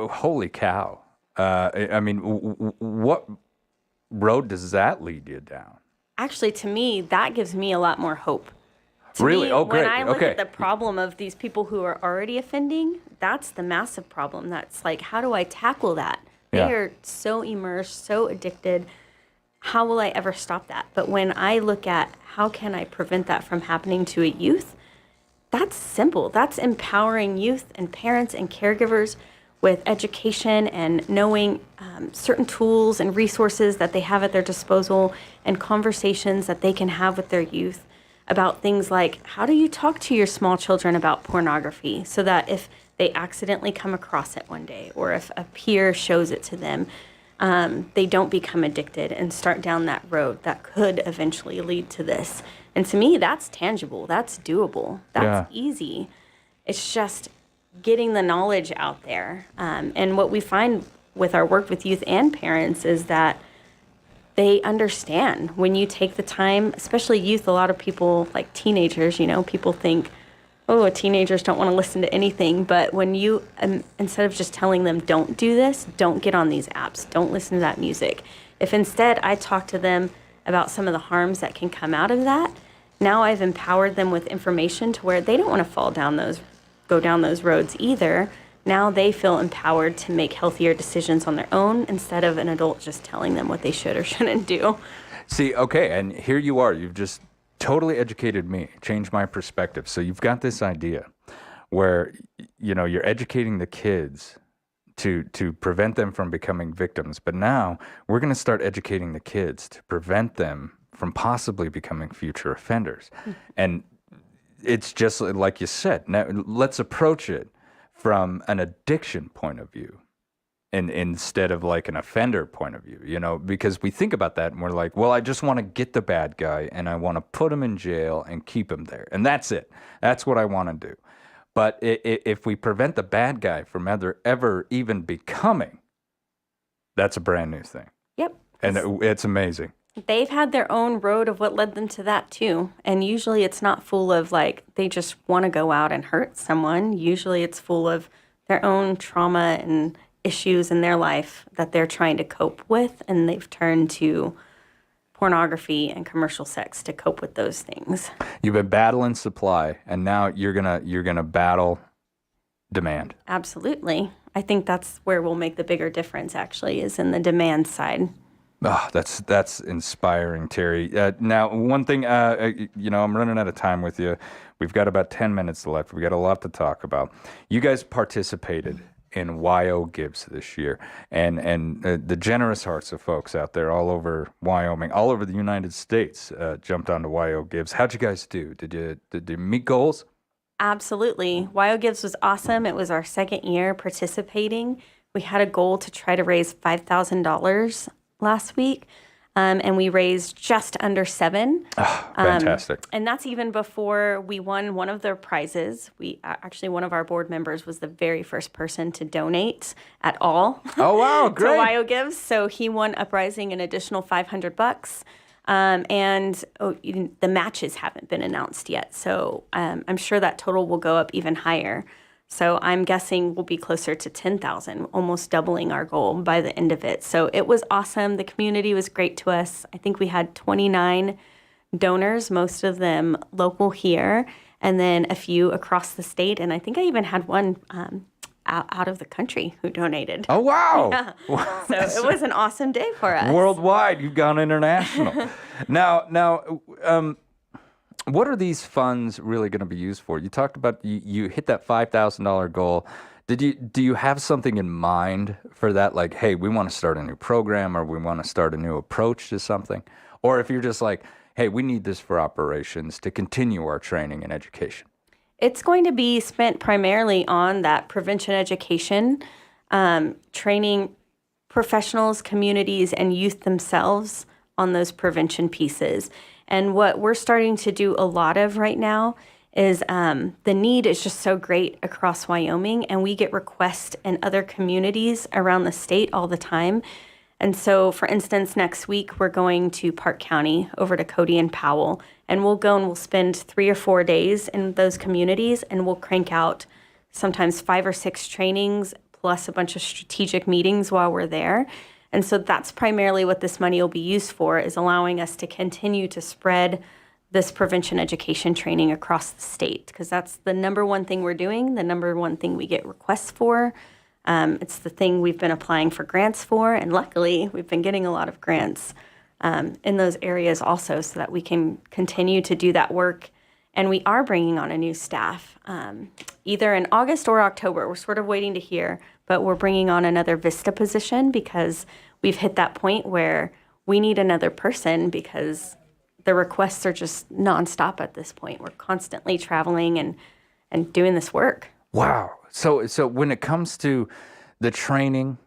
holy cow, I mean, what road does that lead you down? Actually, to me, that gives me a lot more hope. To Really? me, Oh, great. When I look Okay. at the problem of these people who are already offending, that's the massive problem. That's like, how do I tackle that? Yeah. They are so immersed, so addicted. How will I ever stop that? But when I look at how can I prevent that from happening to a youth, that's simple. That's empowering youth and parents and caregivers with education and knowing certain tools and resources that they have at their disposal and conversations that they can have with their youth about things like, how do you talk to your small children about pornography so that if they accidentally come across it one day or if a peer shows it to them, they don't become addicted and start down that road that could eventually lead to this. And to me, that's tangible. That's doable. That's easy. It's just getting the knowledge out there. And what we find with our work with youth and parents is that they understand when you take the time, especially youth. A lot of people, like teenagers, people think, oh, teenagers don't want to listen to anything. But when you, instead of just telling them, don't do this, don't get on these apps, don't listen to that music. If instead I talk to them about some of the harms that can come out of that, now I've empowered them with information to where they don't want to go down those roads either. Now they feel empowered to make healthier decisions on their own instead of an adult just telling them what they should or shouldn't do. See, okay, and here you are. You've just totally educated me, changed my perspective. So you've got this idea where, you're educating the kids to prevent them from becoming victims. But now we're going to start educating the kids to prevent them from possibly becoming future offenders. And it's just like you said, now let's approach it from an addiction point of view and instead of like an offender point of view, because we think about that and we're like, well, I just want to get the bad guy and I want to put him in jail and keep him there. And that's it. That's what I want to do. But if we prevent the bad guy from ever even becoming, that's a brand new thing. Yep. And it's amazing. They've had their own road of what led them to that too. And usually it's not full of like, they just want to go out and hurt someone. Usually it's full of their own trauma and issues in their life that they're trying to cope with. And they've turned to pornography and commercial sex to cope with those things. You've been battling supply and now you're gonna battle demand. Absolutely. I think that's where we'll make the bigger difference actually, is in the demand side. Oh, that's inspiring, Terry. Now, one thing, I'm running out of time with you. We've got about 10 minutes left. We got a lot to talk about. You guys participated in YO Gives this year, and the generous hearts of folks out there all over Wyoming, all over the United States, jumped onto YO Gives. How'd you guys do? Did you meet goals? Absolutely. YO Gives was awesome. It was our second year participating. We had a goal to try to raise $5,000 last week, and we raised just under $7,000. Oh, fantastic. And that's even before we won one of the prizes. Actually, one of our board members was the very first person to donate at all. Oh, wow, great. to YO Gives. So he won Uprising an additional $500. And the matches haven't been announced yet. So I'm sure that total will go up even higher. So I'm guessing we'll be closer to 10,000, almost doubling our goal by the end of it. So it was awesome. The community was great to us. I think we had 29 donors, most of them local here, and then a few across the state. And I think I even had one out of the country who donated. Oh, wow. Yeah. So it was an awesome day for us. Worldwide, you've gone international. Now, what are these funds really going to be used for? You talked about you hit that $5,000 goal. Do you have something in mind for that? Like, hey, we want to start a new program, or we want to start a new approach to something? Or if you're just like, hey, we need this for operations to continue our training and education. It's going to be spent primarily on that prevention education, training professionals, communities, and youth themselves on those prevention pieces. And what we're starting to do a lot of right now is the need is just so great across Wyoming, and we get requests in other communities around the state all the time. And so, for instance, next week we're going to Park County over to Cody and Powell, and we'll go and we'll spend 3 or 4 days in those communities, and we'll crank out sometimes 5 or 6 trainings plus a bunch of strategic meetings while we're there. And so that's primarily what this money will be used for, is allowing us to continue to spread this prevention education training across the state, because that's the number one thing we're doing, the number one thing we get requests for. It's the thing we've been applying for grants for, and luckily we've been getting a lot of grants in those areas also, so that we can continue to do that work. And we are bringing on a new staff, either in August or October. We're sort of waiting to hear, but we're bringing on another VISTA position because we've hit that point where we need another person, because the requests are just nonstop at this point. We're constantly traveling and doing this work. Wow. So when it comes to the training,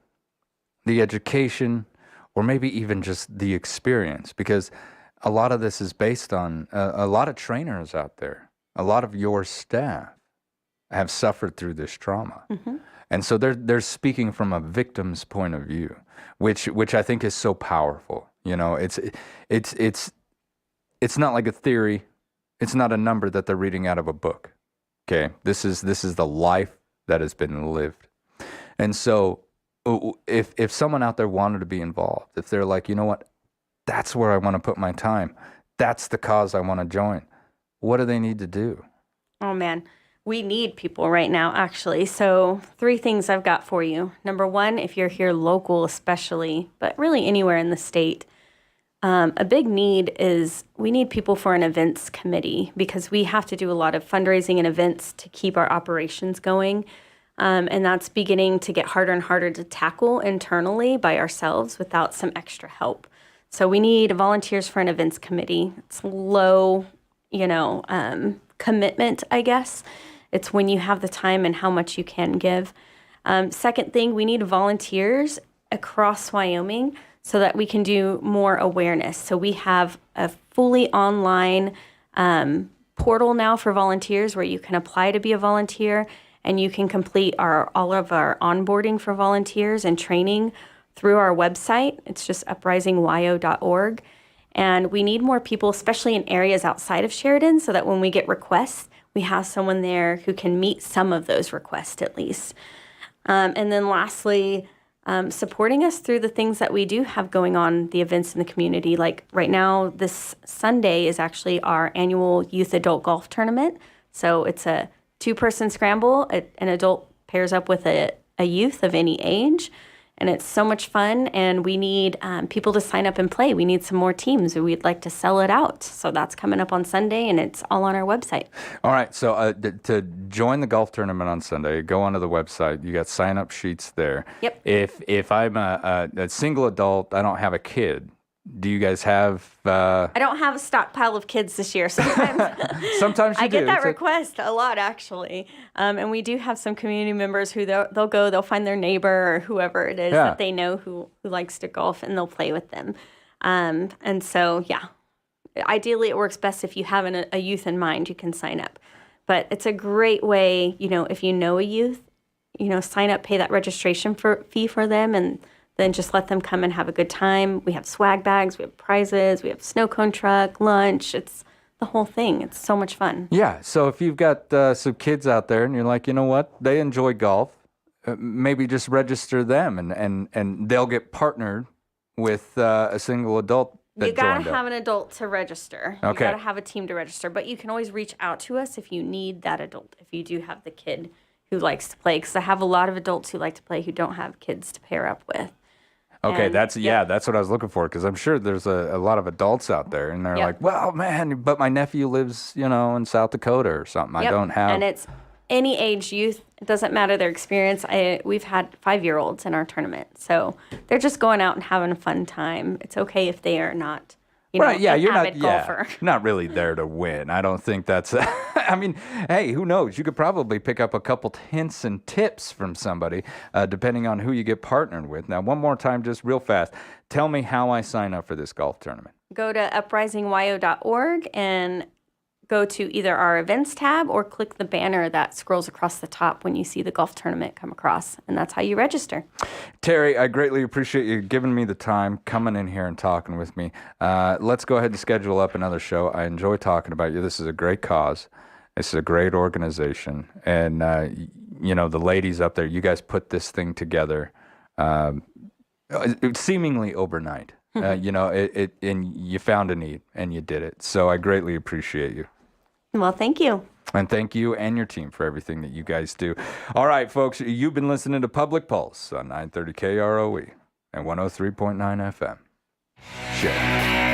the education, or maybe even just the experience, because a lot of this is based on a lot of trainers out there, a lot of your staff have suffered through this trauma. Mm-hmm. And so they're speaking from a victim's point of view, which I think is so powerful. You know, it's not like a theory. It's not a number that they're reading out of a book. Okay, this is the life that has been lived. And so if someone out there wanted to be involved, if they're like, you know what, that's where I want to put my time, that's the cause I want to join, what do they need to do? Oh man, we need people right now, actually. So 3 things I've got for you. Number 1, if you're here local especially, but really anywhere in the state, a big need is we need people for an events committee, because we have to do a lot of fundraising and events to keep our operations going. And that's beginning to get harder and harder to tackle internally by ourselves without some extra help. So we need volunteers for an events committee. It's low, commitment, I guess. It's when you have the time and how much you can give. Second thing, we need volunteers across Wyoming so that we can do more awareness. So we have a fully online portal now for volunteers where you can apply to be a volunteer, and you can complete all of our onboarding for volunteers and training through our website. It's just uprisingwyo.org. And we need more people, especially in areas outside of Sheridan, so that when we get requests, we have someone there who can meet some of those requests at least. And then lastly, supporting us through the things that we do have going on, the events in the community. Like right now, this Sunday is actually our annual youth adult golf tournament. So it's a 2-person scramble. An adult pairs up with a youth of any age. And it's so much fun, and we need people to sign up and play. We need some more teams. We'd like to sell it out. So that's coming up on Sunday, and it's all on our website. All right. So to join the golf tournament on Sunday, go onto the website. You got sign-up sheets there. Yep. If I'm a single adult, I don't have a kid, do you guys have... I don't have a stockpile of kids this year. Sometimes you I get that request a lot, actually. And we do have some community members who they'll find their neighbor or whoever it is that they know who likes to golf, and they'll play with them. And so, yeah, ideally it works best if you have a youth in mind, you can sign up. But it's a great way, if you know a youth, sign up, pay that registration fee for them, and then just let them come and have a good time. We have swag bags, we have prizes, we have snow cone truck, lunch. It's the whole thing. It's so much fun. Yeah. So if you've got some kids out there and you're like, you know what, they enjoy golf, maybe just register them and they'll get partnered with a single adult that you got joined to up. have an adult to register. Okay. You got to have a team to register. But you can always reach out to us if you need that adult, if you do have the kid who likes to play. Because I have a lot of adults who like to play who don't have kids to pair up with. Okay, And, that's what I was looking for, because I'm sure there's a lot of adults out there, and they're Yep. like, well, man, but my nephew lives, in South Dakota or something. Yep. I don't have... And it's any age youth, it doesn't matter their experience. We've had 5-year-olds in our tournament, so they're just going out and having a fun time. It's okay if they are not, Right, yeah, an you're avid golfer. not really there to win. I don't think that's, I mean, hey, who knows? You could probably pick up a couple hints and tips from somebody, depending on who you get partnered with. Now, one more time, just real fast, tell me how I sign up for this golf tournament. Go to uprisingyo.org and go to either our events tab or click the banner that scrolls across the top when you see the golf tournament come across, and that's how you register. Terry, I greatly appreciate you giving me the time, coming in here and talking with me. Let's go ahead and schedule up another show. I enjoy talking about you. This is a great cause. This is a great organization. And, the ladies up there, you guys put this thing together seemingly overnight. And you found a need, and you did it. So I greatly appreciate you. Well, thank you. And thank you and your team for everything that you guys do. All right, folks, you've been listening to Public Pulse on 930 KROE and 103.9 FM. Share.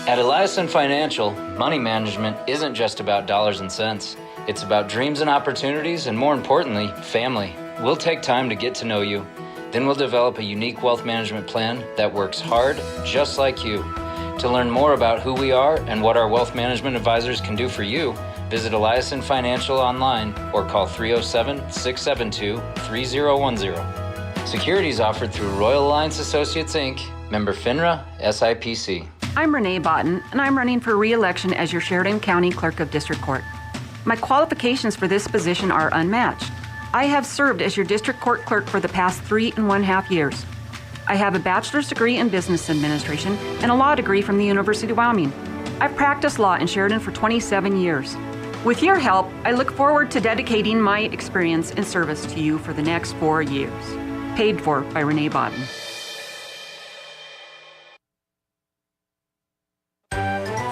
At Eliason Financial, money management isn't just about dollars and cents. It's about dreams and opportunities, and more importantly, family. We'll take time to get to know you. Then we'll develop a unique wealth management plan that works hard, just like you. To learn more about who we are and what our wealth management advisors can do for you, visit Eliason Financial online or call 307-672-3010. Securities offered through Royal Alliance Associates, Inc., member FINRA, SIPC. I'm Renee Botten, and I'm running for re-election as your Sheridan County Clerk of District Court. My qualifications for this position are unmatched. I have served as your District Court Clerk for the past 3.5 years. I have a bachelor's degree in business administration and a law degree from the University of Wyoming. I've practiced law in Sheridan for 27 years. With your help, I look forward to dedicating my experience and service to you for the next 4 years. Paid for by Renee Botten.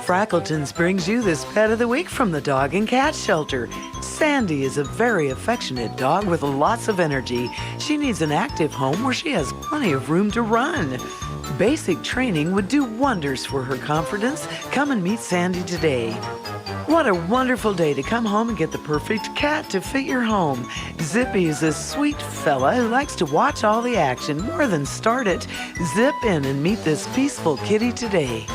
Frackleton's brings you this pet of the week from the dog and cat shelter. Sandy is a very affectionate dog with lots of energy. She needs an active home where she has plenty of room to run. Basic training would do wonders for her confidence. Come and meet Sandy today. What a wonderful day to come home and get the perfect cat to fit your home. Zippy is a sweet fella who likes to watch all the action more than start it. Zip in and meet this peaceful kitty today.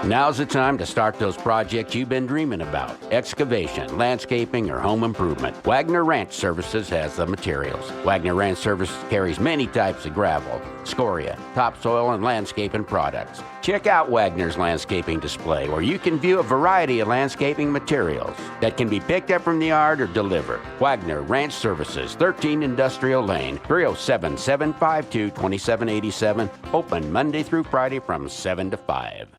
Now's the time to start those projects you've been dreaming about. Excavation, landscaping, or home improvement. Wagner Ranch Services has the materials. Wagner Ranch Services carries many types of gravel, scoria, topsoil, and landscaping products. Check out Wagner's landscaping display, where you can view a variety of landscaping materials that can be picked up from the yard or delivered. Wagner Ranch Services, 13 Industrial Lane, 307-752-2787. Open Monday through Friday from 7 to 5.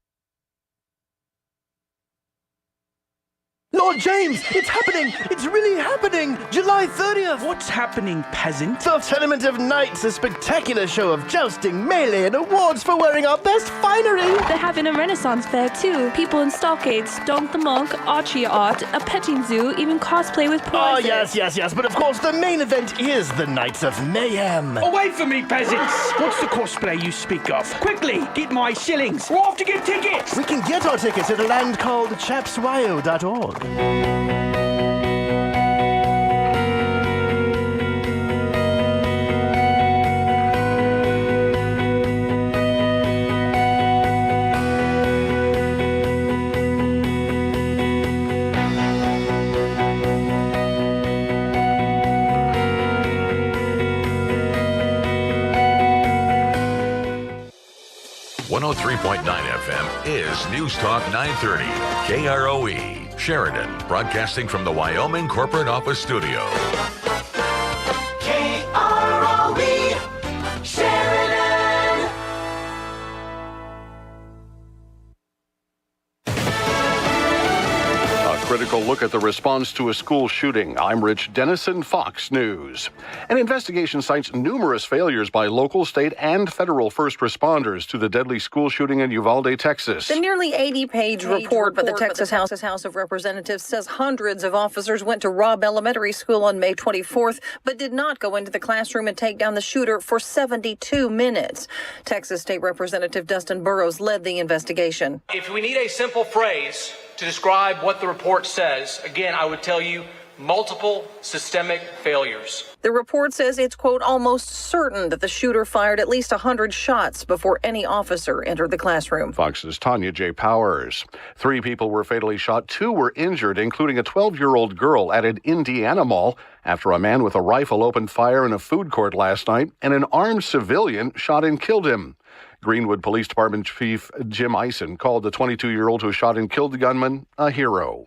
Lord James, it's happening! It's really happening! July 30th! What's happening, peasant? The Tournament of Knights, a spectacular show of jousting, melee, and awards for wearing our best finery! They're having a Renaissance fair too. People in stockades, Donk the Monk, archery art, a petting zoo, even cosplay with prizes. Oh, yes, but of course the main event is the Knights of Mayhem! Away from me, peasants! What's the cosplay you speak of? Quickly, get my shillings! We're off to get tickets! We can get our tickets at a land called chapswyo.org. 103.9 FM is News Talk 930, KROE, Sheridan, broadcasting from the Wyoming Corporate Office Studio. KROE, Sheridan. A critical look at the response to a school shooting. I'm Rich Dennison, Fox News. An investigation cites numerous failures by local, state, and federal first responders to the deadly school shooting in Uvalde, Texas. The nearly 80-page report by the Texas House of Representatives says hundreds of officers went to Robb Elementary School on May 24th, but did not go into the classroom and take down the shooter for 72 minutes. Texas State Representative Dustin Burrows led the investigation. If we need a simple phrase to describe what the report says, again, I would tell you multiple systemic failures. The report says it's, quote, almost certain that the shooter fired at least 100 shots before any officer entered the classroom. Fox's Tanya J. Powers. 3 people were fatally shot. 2 were injured, including a 12-year-old girl at an Indiana mall after a man with a rifle opened fire in a food court last night and an armed civilian shot and killed him. Greenwood Police Department Chief Jim Eisen called the 22-year-old who shot and killed the gunman a hero.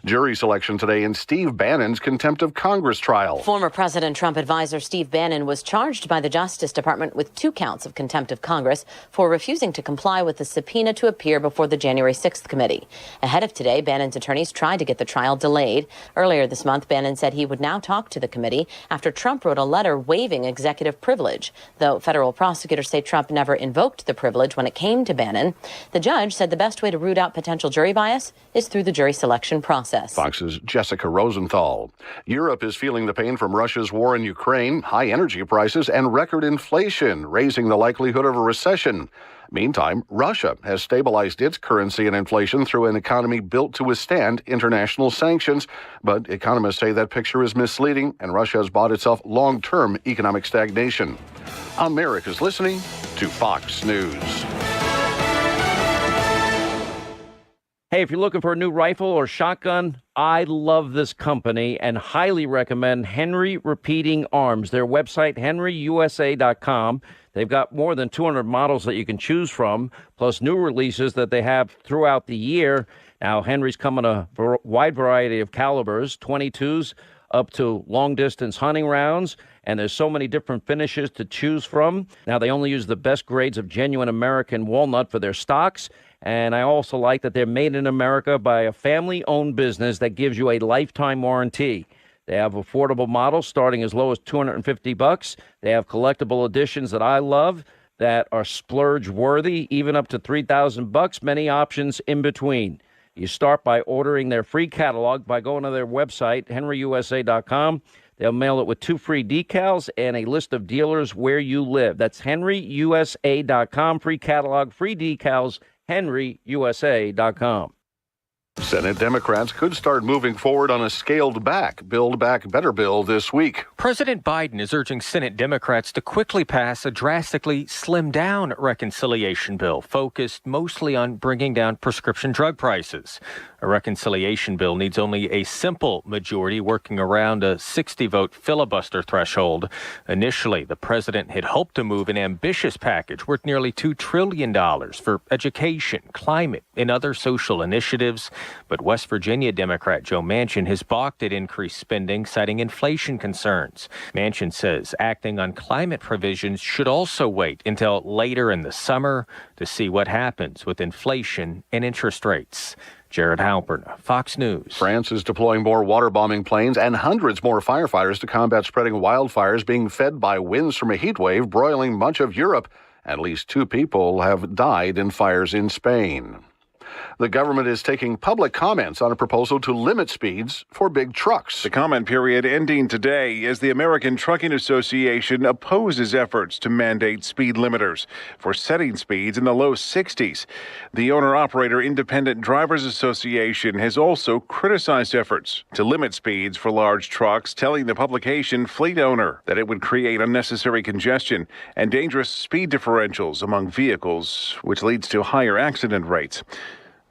Jury selection today in Steve Bannon's contempt of Congress trial. Former President Trump advisor Steve Bannon was charged by the Justice Department with 2 counts of contempt of Congress for refusing to comply with the subpoena to appear before the January 6th committee. Ahead of today, Bannon's attorneys tried to get the trial delayed. Earlier this month, Bannon said he would now talk to the committee after Trump wrote a letter waiving executive privilege. Though federal prosecutors say Trump never invoked the privilege when it came to Bannon, the judge said the best way to root out potential jury bias is through the jury selection process. Fox's Jessica Rosenthal. Europe is feeling the pain from Russia's war in Ukraine, high energy prices, and record inflation, raising the likelihood of a recession. Meantime, Russia has stabilized its currency and inflation through an economy built to withstand international sanctions. But economists say that picture is misleading, and Russia has bought itself long-term economic stagnation. America's listening to Fox News. Hey, if you're looking for a new rifle or shotgun, I love this company and highly recommend Henry Repeating Arms. Their website, henryusa.com. They've got more than 200 models that you can choose from, plus new releases that they have throughout the year. Now, Henry's come in a wide variety of calibers, 22s up to long-distance hunting rounds, and there's so many different finishes to choose from. Now, they only use the best grades of genuine American walnut for their stocks. And I also like that they're made in America by a family-owned business that gives you a lifetime warranty. They have affordable models starting as low as $250. They have collectible editions that I love that are splurge-worthy, even up to $3,000. Many options in between. You start by ordering their free catalog by going to their website, henryusa.com. They'll mail it with 2 free decals and a list of dealers where you live. That's henryusa.com. Free catalog, free decals, henryusa.com. Senate Democrats could start moving forward on a scaled-back Build Back Better bill this week. President Biden is urging Senate Democrats to quickly pass a drastically slimmed-down reconciliation bill focused mostly on bringing down prescription drug prices. A reconciliation bill needs only a simple majority working around a 60-vote filibuster threshold. Initially, the president had hoped to move an ambitious package worth nearly $2 trillion for education, climate, and other social initiatives. But West Virginia Democrat Joe Manchin has balked at increased spending, citing inflation concerns. Manchin says acting on climate provisions should also wait until later in the summer to see what happens with inflation and interest rates. Jared Halpern, Fox News. France is deploying more water-bombing planes and hundreds more firefighters to combat spreading wildfires being fed by winds from a heat wave broiling much of Europe. At least 2 people have died in fires in Spain. The government is taking public comments on a proposal to limit speeds for big trucks. The comment period ending today as the American Trucking Association opposes efforts to mandate speed limiters for setting speeds in the low 60s. The Owner-Operator Independent Drivers Association has also criticized efforts to limit speeds for large trucks, telling the publication Fleet Owner that it would create unnecessary congestion and dangerous speed differentials among vehicles, which leads to higher accident rates.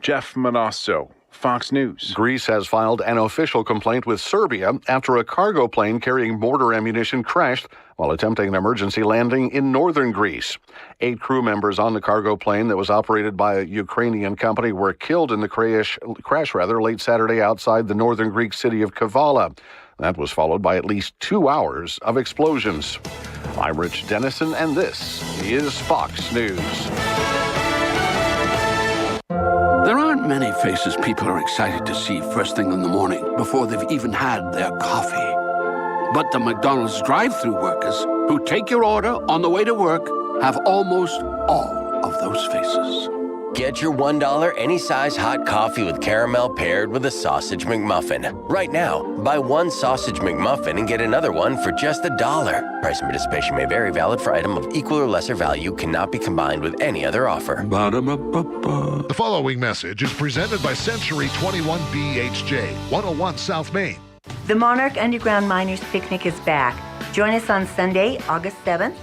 Jeff Manasso, Fox News. Greece has filed an official complaint with Serbia after a cargo plane carrying mortar ammunition crashed while attempting an emergency landing in northern Greece. 8 crew members on the cargo plane that was operated by a Ukrainian company were killed in the crash late Saturday outside the northern Greek city of Kavala. That was followed by at least 2 hours of explosions. I'm Rich Dennison, and this is Fox News. There are aren't many faces people are excited to see first thing in the morning before they've even had their coffee. But the McDonald's drive-thru workers who take your order on the way to work have almost all of those faces. Get your $1 any size hot coffee with caramel paired with a sausage McMuffin. Right now, buy one sausage McMuffin and get another one for just $1. Price and participation may vary. Valid for item of equal or lesser value. Cannot be combined with any other offer. Ba-da-ba-ba-ba. The following message is presented by Century 21 BHJ, 101 South Main. The Monarch Underground Miners Picnic is back. Join us on Sunday, August 7th